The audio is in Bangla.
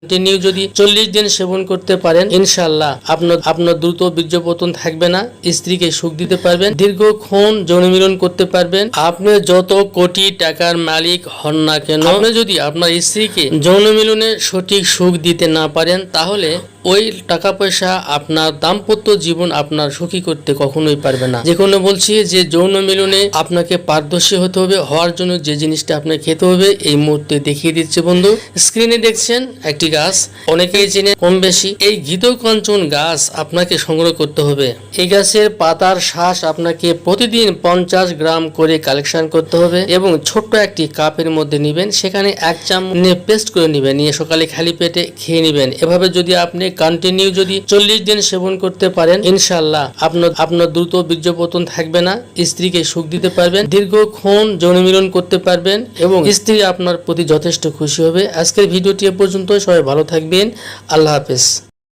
কন্টিনিউ যদি 40 দিন সেবন করতে পারেন, ইনশাআল্লাহ আপনার দ্রুত বীর্যপতন থাকবে না, স্ত্রীকে সুখ দিতে পারবেন, দীর্ঘক্ষণ যৌন মিলন করতে পারবেন। আপনি যত কোটি টাকার মালিক হন না কেন, আপনি যদি আপনার স্ত্রীকে যৌন মিলনে সঠিক সুখ দিতে না পারেন, তাহলে ওই টাকা পয়সা আপনার দাম্পত্য জীবন আপনার সুখী করতে কখনোই পারবে না। যে কোনো বলছি যে যৌন মিলনে আপনাকে পারদর্শী হতে হবে, হওয়ার জন্য যে জিনিসটা আপনাকে খেতে হবে এই মুহূর্তে দেখিয়ে দিচ্ছে বন্ধু। স্ক্রিনে দেখছেন একটি গাছ, অনেকেই চেনে কম বেশি। এই ঘৃতকাঞ্চন গাছ আপনাকে সংগ্রহ করতে হবে। এই গাছের পাতার শ্বাস আপনাকে প্রতিদিন 50 গ্রাম করে কালেকশন করতে হবে এবং ছোট্ট একটি কাপের মধ্যে নেবেন, সেখানে 1 চামচ পেস্ট করে নেবেন, নিয়ে সকালে খালি পেটে খেয়ে নেবেন। এভাবে যদি আপনি কন্টিনিউ যদি 40 দিন সেবন করতে পারেন, ইনশাআল্লাহ আপনার দ্রুত বীর্যপতন থাকবে না, স্ত্রীকে সুখ দিতে পারবেন, দীর্ঘক্ষণ যৌন মিলন করতে পারবেন এবং স্ত্রী আপনার প্রতি যথেষ্ট খুশি হবে। আজকের ভিডিওটি এ পর্যন্ত। সবাই ভালো থাকবেন। আল্লাহ হাফেজ।